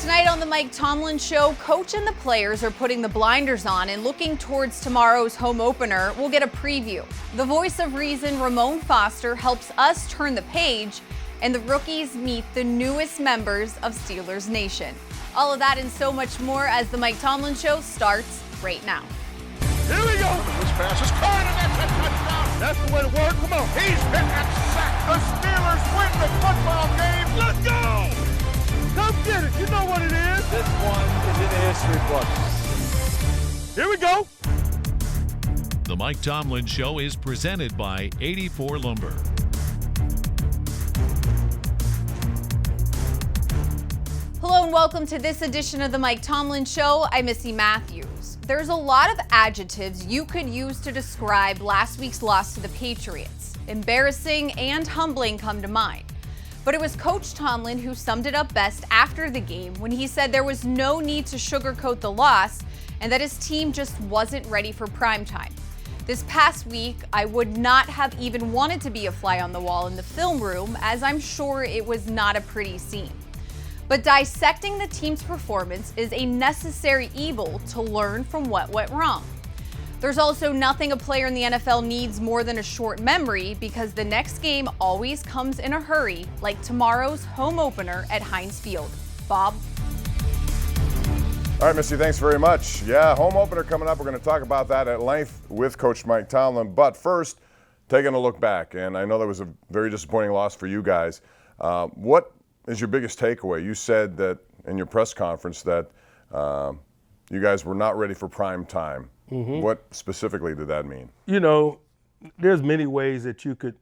Tonight on the Mike Tomlin Show, coach and the players are putting the blinders on and looking towards tomorrow's home opener. We'll get a preview. The voice of reason, Ramone Foster, helps us turn the page, and the rookies meet the newest members of Steelers Nation. All of that and so much more as the Mike Tomlin Show starts right now. Here we go. This pass is caught, and that's a touchdown. That's the way to work. Come on. He's hit that sack. The Steelers win the football game. Let's go. Come get it. You know what it is. This one is in the history books. Here we go. The Mike Tomlin Show is presented by 84 Lumber. Hello and welcome to this edition of the Mike Tomlin Show. I'm Missy Matthews. There's a lot of adjectives you could use to describe last week's loss to the Patriots. Embarrassing and humbling come to mind. But it was Coach Tomlin who summed it up best after the game when he said there was no need to sugarcoat the loss and that his team just wasn't ready for primetime. This past week, I would not have even wanted to be a fly on the wall in the film room, as I'm sure it was not a pretty scene. But dissecting the team's performance is a necessary evil to learn from what went wrong. There's also nothing a player in the NFL needs more than a short memory, because the next game always comes in a hurry, like tomorrow's home opener at Heinz Field. Bob? All right, Missy, thanks very much. Yeah, home opener coming up. We're going to talk about that at length with Coach Mike Tomlin. But first, taking a look back, and I know that was a very disappointing loss for you guys. What is your biggest takeaway? You said that in your press conference that you guys were not ready for prime time. Mm-hmm. What specifically did that mean? You know, there's many ways that you could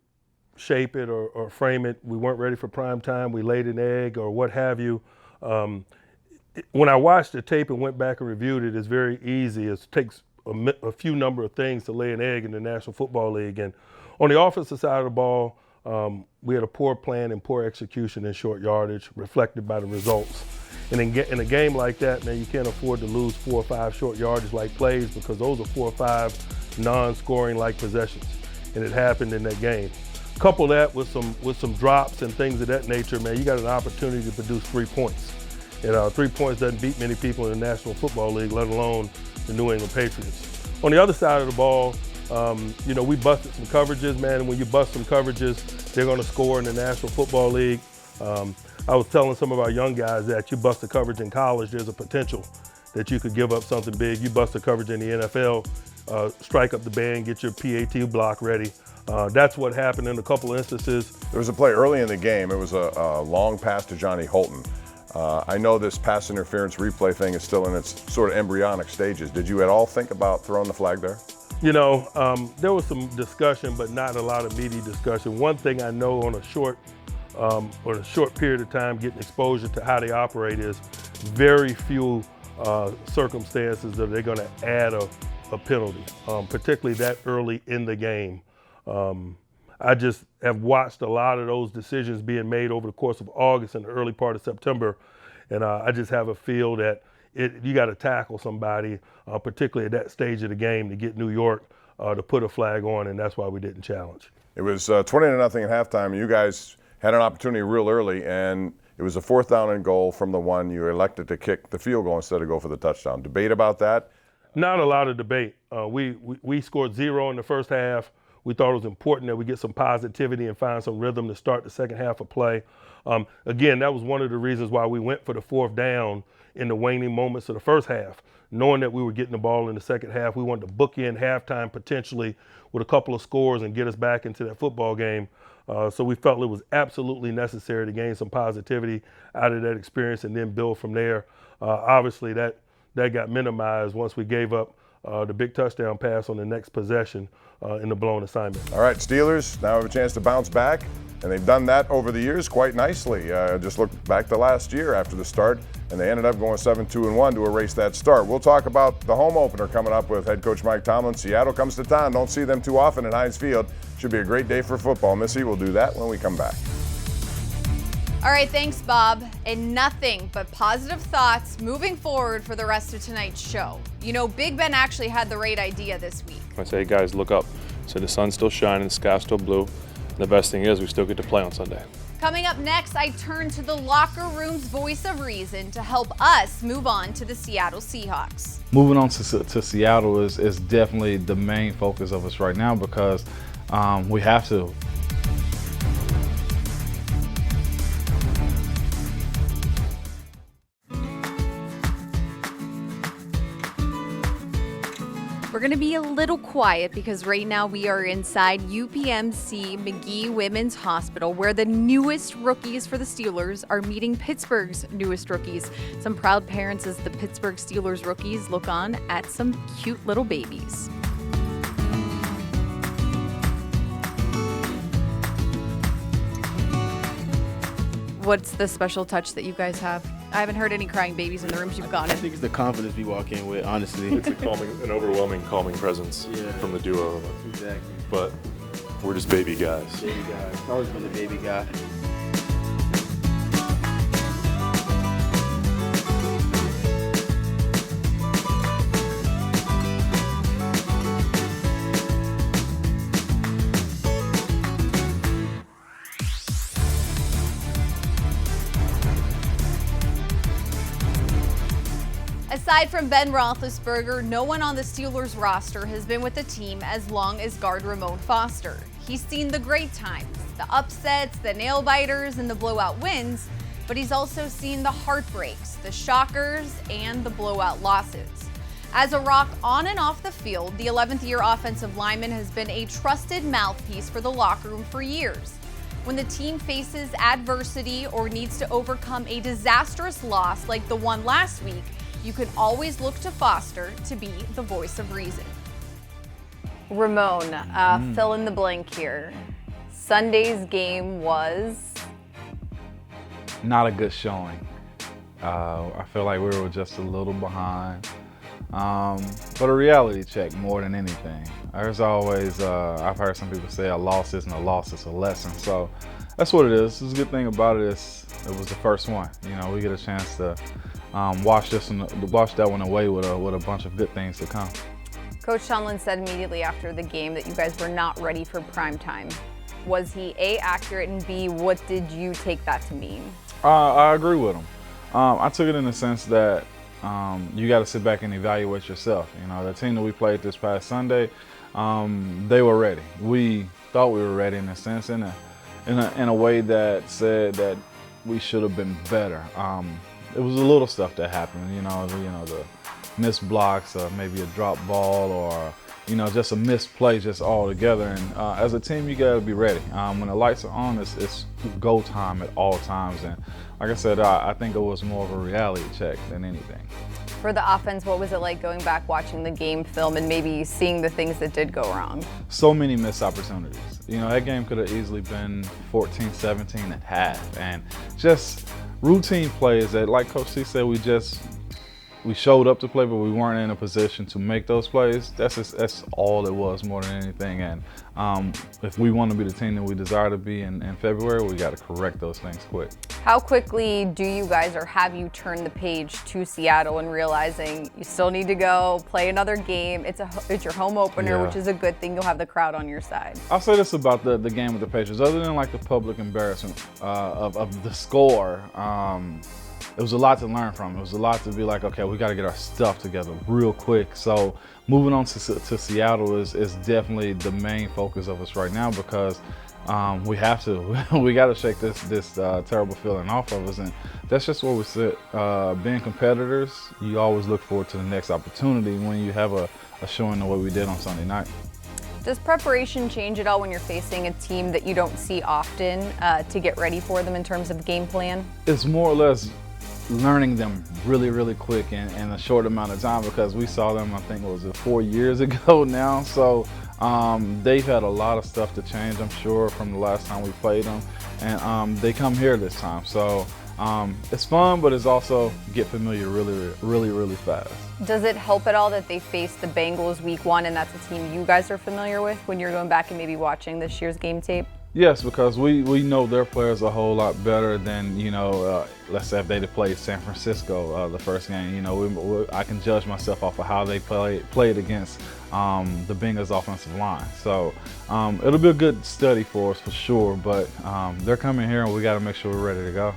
shape it or frame it. We weren't ready for prime time. We laid an egg or what have you. When I watched the tape and went back and reviewed it, it's very easy. It takes a few number of things to lay an egg in the National Football League. And on the offensive side of the ball, we had a poor plan and poor execution in short yardage, reflected by the results. And in a game like that, man, you can't afford to lose 4 or 5 short yardage like plays, because those are 4 or 5 non-scoring like possessions. And it happened in that game. Couple that with some drops and things of that nature, man, you got an opportunity to produce 3 points. And 3 points doesn't beat many people in the National Football League, let alone the New England Patriots. On the other side of the ball, we busted some coverages, man, and when you bust some coverages, they're going to score in the National Football League. I was telling some of our young guys that you bust a coverage in college, there's a potential that you could give up something big. You bust a coverage in the NFL, strike up the band, get your PAT block ready. That's what happened in a couple of instances. There was a play early in the game. It was a long pass to Johnny Holton. I know this pass interference replay thing is still in its sort of embryonic stages. Did you at all think about throwing the flag there? You know, there was some discussion, but not a lot of meaty discussion. One thing I know on a short period of time, getting exposure to how they operate, is very few circumstances that they're going to add a penalty, particularly that early in the game. I just have watched a lot of those decisions being made over the course of August and the early part of September, and I just have a feel that you got to tackle somebody, particularly at that stage of the game, to get New York to put a flag on, and that's why we didn't challenge. It was 20-0 at halftime. You guys had an opportunity real early, and it was a 4th down and goal from the one. You elected to kick the field goal instead of go for the touchdown. Debate about that? Not a lot of debate. We scored 0 in the first half. We thought it was important that we get some positivity and find some rhythm to start the second half of play. Again, that was one of the reasons why we went for the 4th down in the waning moments of the first half. Knowing that we were getting the ball in the second half, we wanted to bookend halftime potentially with a couple of scores and get us back into that football game. So we felt it was absolutely necessary to gain some positivity out of that experience and then build from there. Obviously, that got minimized once we gave up the big touchdown pass on the next possession in the blown assignment. All right, Steelers now have a chance to bounce back, and they've done that over the years quite nicely. Just look back to last year after the start, and they ended up going 7-2-1 to erase that start. We'll talk about the home opener coming up with head coach Mike Tomlin. Seattle comes to town. Don't see them too often at Heinz Field. Should be a great day for football. Missy, we'll do that when we come back. All right, thanks, Bob. And nothing but positive thoughts moving forward for the rest of tonight's show. You know, Big Ben actually had the right idea this week. I say, guys, look up. So the sun's still shining, the sky's still blue. And the best thing is we still get to play on Sunday. Coming up next, I turn to the locker room's voice of reason to help us move on to the Seattle Seahawks. Moving on to Seattle is definitely the main focus of us right now because we have to. We're going to be a little quiet because right now we are inside UPMC McGee Women's Hospital where the newest rookies for the Steelers are meeting Pittsburgh's newest rookies. Some proud parents as the Pittsburgh Steelers rookies look on at some cute little babies. What's the special touch that you guys have? I haven't heard any crying babies in the rooms you've gone I in. think it's the confidence we walk in with, honestly. It's an overwhelming calming presence from the duo of us. Exactly. But we're just baby guys. Baby guy. I've always been the baby guy. Aside from Ben Roethlisberger, no one on the Steelers roster has been with the team as long as guard Ramone Foster. He's seen the great times, the upsets, the nail-biters, and the blowout wins, but he's also seen the heartbreaks, the shockers, and the blowout losses. As a rock on and off the field, the 11th-year offensive lineman has been a trusted mouthpiece for the locker room for years. When the team faces adversity or needs to overcome a disastrous loss like the one last week, you can always look to Foster to be the voice of reason. Ramone, fill in the blank here. Sunday's game was? Not a good showing. I feel like we were just a little behind. But a reality check more than anything. There's always, I've heard some people say a loss isn't a loss, it's a lesson. So that's what it is. The good thing about it is it was the first one. You know, we get a chance to wash that one away with a bunch of good things to come. Coach Tomlin said immediately after the game that you guys were not ready for prime time. Was he A, accurate, and B, what did you take that to mean? I agree with him. I took it in the sense that you got to sit back and evaluate yourself. You know, the team that we played this past Sunday, they were ready. We thought we were ready in a sense, in a way that said that we should have been better. It was a little stuff that happened, you know, the missed blocks, maybe a drop ball, or just a missed play, just all together. And as a team, you got to be ready. When the lights are on, it's go time at all times. And like I said, I think it was more of a reality check than anything. For the offense, what was it like going back, watching the game film, and maybe seeing the things that did go wrong? So many missed opportunities. You know, that game could have easily been 14-17 at half. And just routine plays that, like Coach C said, we showed up to play, but we weren't in a position to make those plays. That's all it was more than anything. And if we want to be the team that we desire to be in February, we got to correct those things quick. How quickly do you guys, or have you turned the page to Seattle and realizing you still need to go play another game? It's your home opener, which is a good thing. You'll have the crowd on your side. I'll say this about the game with the Patriots. Other than like the public embarrassment of the score, it was a lot to learn from. It was a lot to be like, okay, we got to get our stuff together real quick. So moving on to Seattle is definitely the main focus of us right now because we have to. We got to shake this terrible feeling off of us, and that's just where we sit. Being competitors, you always look forward to the next opportunity when you have a showing the way we did on Sunday night. Does preparation change at all when you're facing a team that you don't see often to get ready for them in terms of game plan? It's more or less learning them really, really quick in a short amount of time because we saw them, I think, 4 years ago now. So they've had a lot of stuff to change, I'm sure, from the last time we played them. And they come here this time. So it's fun, but it's also get familiar really, really, really fast. Does it help at all that they faced the Bengals week 1 and that's a team you guys are familiar with when you're going back and maybe watching this year's game tape? Yes, because we know their players a whole lot better than, let's say if they'd have played San Francisco the first game. I can judge myself off of how they played against the Bengals offensive line. So it'll be a good study for us for sure, but they're coming here and we got to make sure we're ready to go.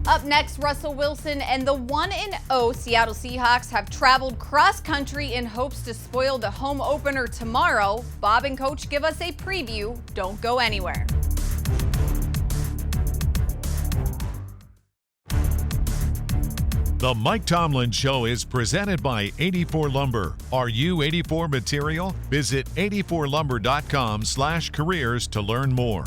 Up next, Russell Wilson and the 1-0 Seattle Seahawks have traveled cross-country in hopes to spoil the home opener tomorrow. Bob and Coach give us a preview. Don't go anywhere. The Mike Tomlin Show is presented by 84 Lumber. Are you 84 material? Visit 84lumber.com/careers to learn more.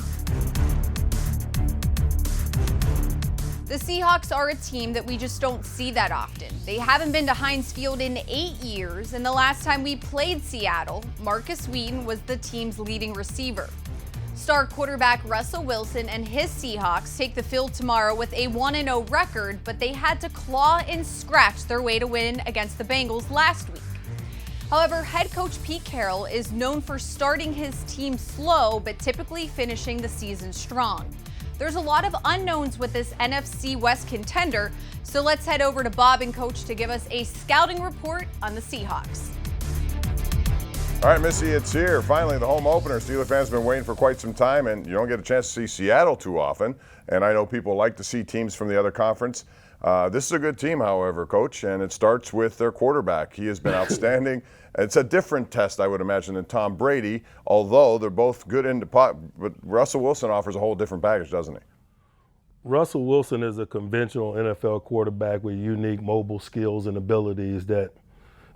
The Seahawks are a team that we just don't see that often. They haven't been to Heinz Field in 8 years, and the last time we played Seattle, Marcus Wheaton was the team's leading receiver. Star quarterback Russell Wilson and his Seahawks take the field tomorrow with a 1-0 record, but they had to claw and scratch their way to win against the Bengals last week. However, head coach Pete Carroll is known for starting his team slow, but typically finishing the season strong. There's a lot of unknowns with this NFC West contender, so let's head over to Bob and Coach to give us a scouting report on the Seahawks. All right, Missy, it's here. Finally, the home opener. Steeler fans have been waiting for quite some time, and you don't get a chance to see Seattle too often. And I know people like to see teams from the other conference. This is a good team, however, Coach, and it starts with their quarterback. He has been outstanding. It's a different test, I would imagine, than Tom Brady, although they're both good in the pot. But Russell Wilson offers a whole different package, doesn't he? Russell Wilson is a conventional NFL quarterback with unique mobile skills and abilities that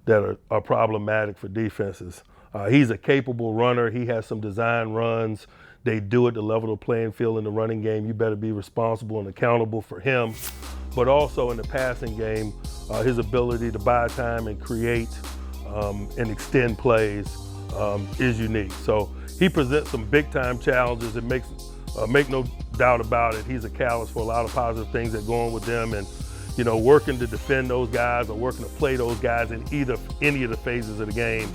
are problematic for defenses. He's a capable runner. He has some design runs. They do it to level the playing field in the running game. You better be responsible and accountable for him. But also in the passing game, his ability to buy time and create and extend plays is unique. So he presents some big-time challenges. It make no doubt about it. He's a catalyst for a lot of positive things that go on with them, and working to defend those guys or working to play those guys in any of the phases of the game.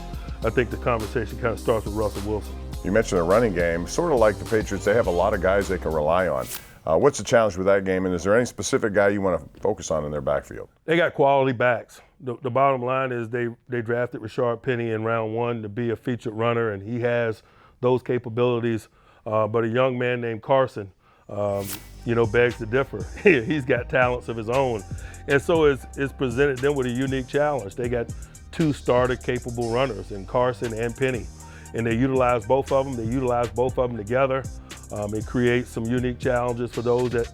I think the conversation kind of starts with Russell Wilson. You mentioned the running game, sort of like the Patriots. They have a lot of guys they can rely on. What's the challenge with that game, and is there any specific guy you want to focus on in their backfield? They got quality backs. The bottom line is they drafted Rashard Penny in round 1 to be a featured runner, and he has those capabilities. But a young man named Carson, begs to differ. He's got talents of his own. And so it's presented them with a unique challenge. They got 2 starter-capable runners in Carson and Penny. And they utilize both of them. They utilize both of them together. It creates some unique challenges for those that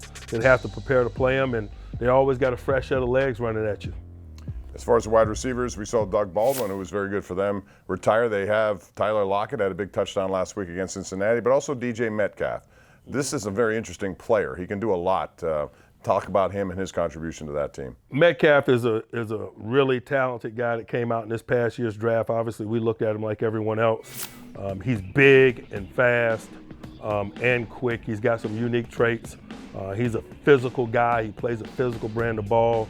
have to prepare to play them, and they always got a fresh set of legs running at you. As far as the wide receivers, we saw Doug Baldwin, who was very good for them, retire. They have Tyler Lockett, had a big touchdown last week against Cincinnati, but also DJ Metcalf. This is a very interesting player. He can do a lot. Talk about him and his contribution to that team. Metcalf is a really talented guy that came out in this past year's draft. Obviously, we looked at him like everyone else. He's big and fast and quick. He's got some unique traits. He's a physical guy. He plays a physical brand of ball.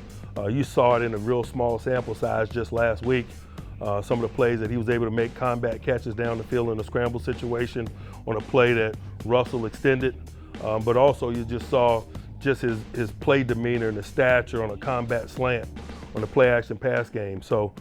You saw it in a real small sample size just last week. Some of the plays that he was able to make combat catches down the field in a scramble situation on a play that Russell extended. But also you just saw just his play demeanor and his stature on a combat slant on the play action pass game. So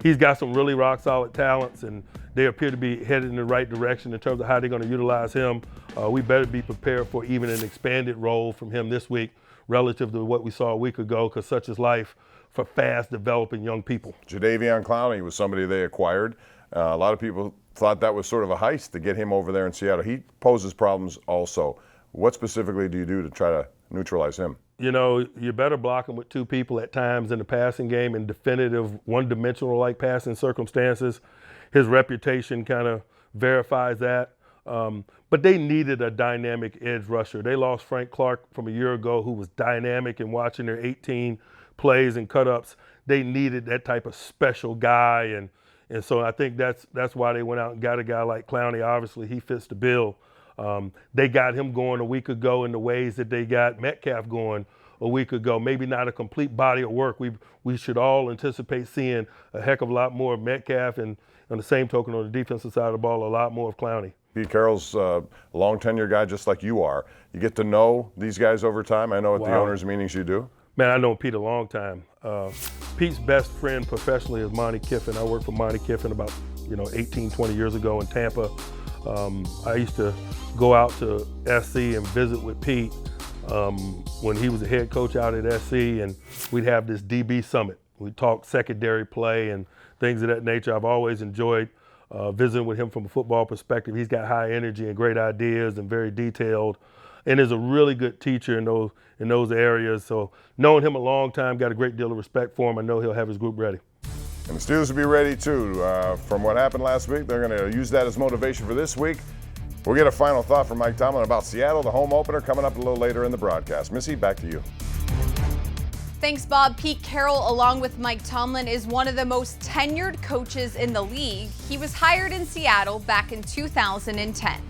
he's got some really rock solid talents, and they appear to be headed in the right direction in terms of how they're going to utilize him. We better be prepared for even an expanded role from him this week relative to what we saw a week ago, because such is life for fast developing young people. Jadeveon Clowney was somebody they acquired. A lot of people thought that was sort of a heist to get him over there in Seattle. He poses problems also. What specifically do you do to try to neutralize him? You better block him with 2 people at times in the passing game in definitive one-dimensional like passing circumstances. His reputation kind of verifies that. But they needed a dynamic edge rusher. They lost Frank Clark from a year ago, who was dynamic in watching their 18 plays and cut-ups. They needed that type of special guy, and so I think that's why they went out and got a guy like Clowney. Obviously, he fits the bill. They got him going a week ago in the ways that they got Metcalf going a week ago. Maybe not a complete body of work. We should all anticipate seeing a heck of a lot more of Metcalf and On the same token, on the defensive side of the ball, a lot more of Clowney. Pete Carroll's a long tenure guy just like you are. You get to know these guys over time. I know at the owners' meetings you do. Man, I know Pete a long time. Pete's best friend professionally is Monty Kiffin. I worked for Monty Kiffin about 18, 20 years ago in Tampa. I used to go out to SC and visit with Pete when he was a head coach out at SC, and we'd have this DB summit. We'd talk secondary play and things of that nature. I've always enjoyed visiting with him from a football perspective. He's got high energy and great ideas and very detailed, and is a really good teacher in those areas. So knowing him a long time, got a great deal of respect for him. I know he'll have his group ready. And the Steelers will be ready too. From what happened last week, they're going to use that as motivation for this week. We'll get a final thought from Mike Tomlin about Seattle, the home opener, coming up a little later in the broadcast. Missy, back to you. Thanks, Bob. Pete Carroll, along with Mike Tomlin, is one of the most tenured coaches in the league. He was hired in Seattle back in 2010.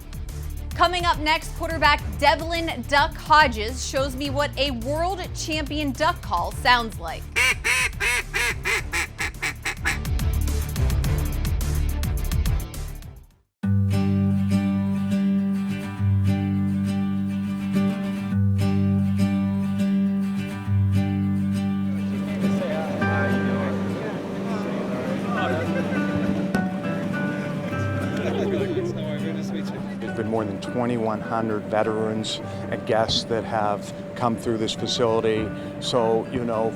Coming up next, quarterback Devlin Duck Hodges shows me what a world champion duck call sounds like. There's been more than 2,100 veterans and guests that have come through this facility. So,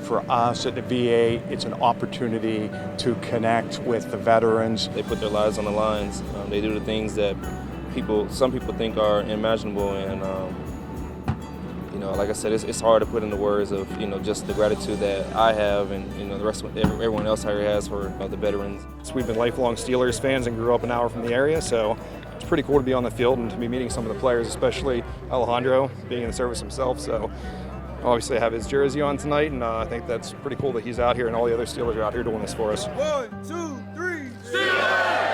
for us at the VA, it's an opportunity to connect with the veterans. They put their lives on the lines. They do the things that some people think are unimaginable, and like I said, it's hard to put into words of just the gratitude that I have, and the rest of everyone else here has for the veterans. So we've been lifelong Steelers fans and grew up an hour from the area, so it's pretty cool to be on the field and to be meeting some of the players, especially Alejandro being in the service himself. So obviously I have his jersey on tonight, and I think that's pretty cool that he's out here and all the other Steelers are out here doing this for us. 1, 2, 3, Steelers!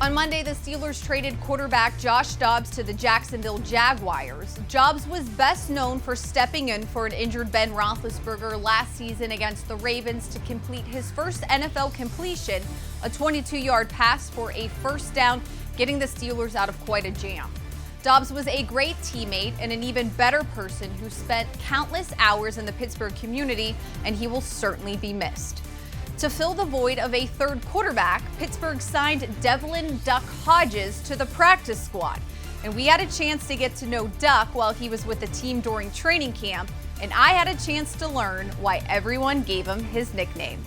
On Monday, the Steelers traded quarterback Josh Dobbs to the Jacksonville Jaguars. Dobbs was best known for stepping in for an injured Ben Roethlisberger last season against the Ravens to complete his first NFL completion, a 22-yard pass for a first down, getting the Steelers out of quite a jam. Dobbs was a great teammate and an even better person who spent countless hours in the Pittsburgh community, and he will certainly be missed. To fill the void of a third quarterback, Pittsburgh signed Devlin Duck Hodges to the practice squad. And we had a chance to get to know Duck while he was with the team during training camp, and I had a chance to learn why everyone gave him his nickname.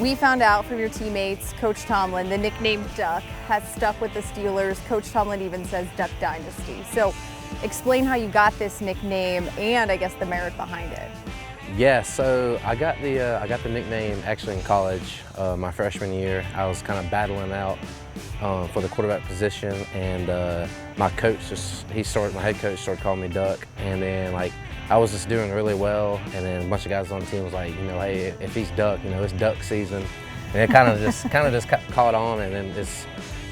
We found out from your teammates, Coach Tomlin, the nickname Duck has stuck with the Steelers. Coach Tomlin even says Duck Dynasty. So explain how you got this nickname and I guess the merit behind it. Yeah, so I got the nickname actually in college. My freshman year, I was kind of battling out for the quarterback position, and my head coach started calling me Duck, and then I was just doing really well, and then a bunch of guys on the team was like, hey, if he's Duck, it's duck season, and it kind of just caught on, and then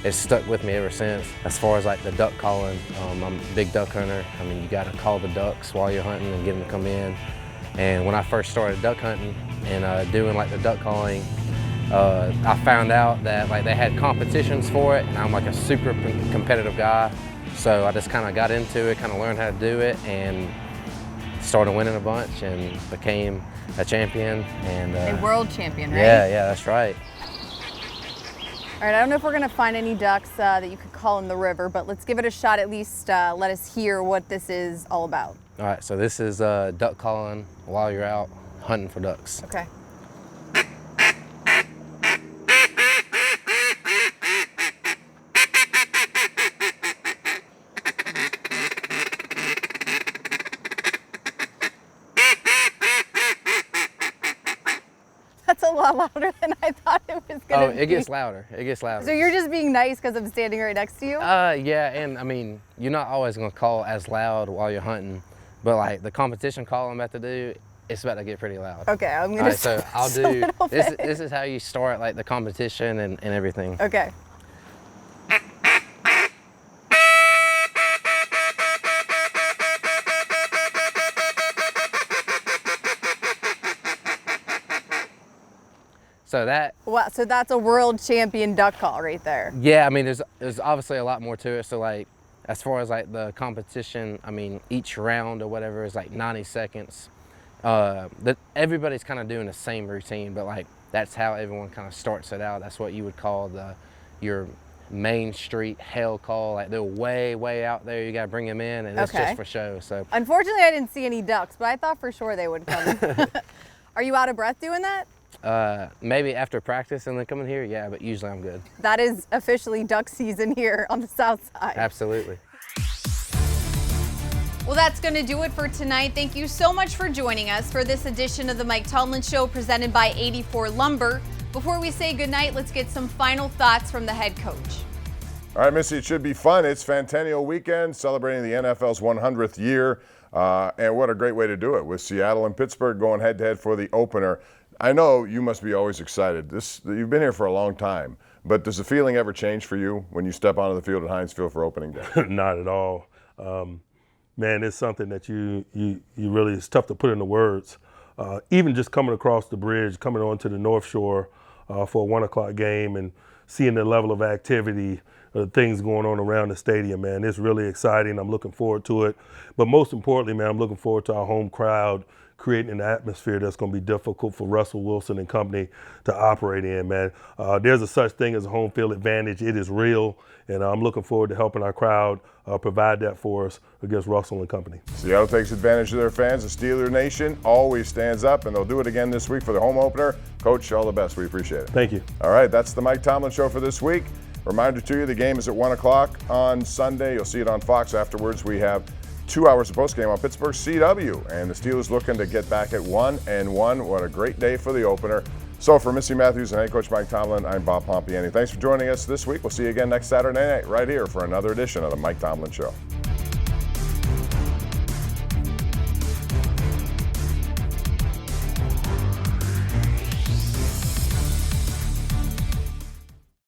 it's stuck with me ever since. As far as the duck calling, I'm a big duck hunter. I mean, you got to call the ducks while you're hunting and get them to come in. And when I first started duck hunting and doing the duck calling, I found out that they had competitions for it, and I'm a super competitive guy. So I just kind of got into it, kind of learned how to do it, and started winning a bunch and became a champion. And a world champion, right? Yeah, that's right. All right, I don't know if we're gonna find any ducks that you could call in the river, but let's give it a shot. At least let us hear what this is all about. All right, so this is duck calling while you're out hunting for ducks. Okay. That's a lot louder than I thought it was gonna be. Oh, it gets louder. It gets louder. So you're just being nice because I'm standing right next to you? Yeah, and I mean, you're not always gonna call as loud while you're hunting, but the competition call I'm about to do, it's about to get pretty loud. Okay, I'm gonna. Right, so I'll do this. This is how you start the competition and everything. Okay. So that. Wow, so that's a world champion duck call right there. Yeah, I mean, there's obviously a lot more to it. So like, as far as like the competition, I mean, each round or whatever is like 90 seconds. Everybody's kind of doing the same routine, but like that's how everyone kind of starts it out. That's what you would call your Main Street hell call. Like they're way out there. You got to bring them in, and it's just for show. So unfortunately, I didn't see any ducks, but I thought for sure they would come. Are you out of breath doing that? Maybe after practice and then coming here, yeah, but usually I'm good. That is officially duck season here on the south side. Absolutely. Well, that's going to do it for tonight. Thank you so much for joining us for this edition of the Mike Tomlin Show presented by 84 Lumber. Before we say goodnight, let's get some final thoughts from the head coach. All right, Missy, it should be fun. It's Centennial Weekend, celebrating the NFL's 100th year. And what a great way to do it with Seattle and Pittsburgh going head-to-head for the opener. I know you must be always excited. You've been here for a long time, but does the feeling ever change for you when you step onto the field at Heinz Field for opening day? Not at all. Man, it's something that you really, it's tough to put into words. Even just coming across the bridge, coming onto the North Shore for a 1 o'clock game and seeing the level of activity, things going on around the stadium, man, it's really exciting. I'm looking forward to it. But most importantly, man, I'm looking forward to our home crowd creating an atmosphere that's going to be difficult for Russell Wilson and company to operate in, man. There's a such thing as a home field advantage. It is real, and I'm looking forward to helping our crowd provide that for us against Russell and company. Seattle takes advantage of their fans. The Steeler Nation always stands up, and they'll do it again this week for the home opener. Coach, all the best. We appreciate it. Thank you. All right, that's the Mike Tomlin Show for this week. Reminder to you, the game is at 1 o'clock on Sunday. You'll see it on Fox. Afterwards, we have 2 hours of postgame on Pittsburgh CW, and the Steelers looking to get back at 1-1. What a great day for the opener. So for Missy Matthews and head coach Mike Tomlin, I'm Bob Pompiani. Thanks for joining us this week. We'll see you again next Saturday night right here for another edition of the Mike Tomlin Show.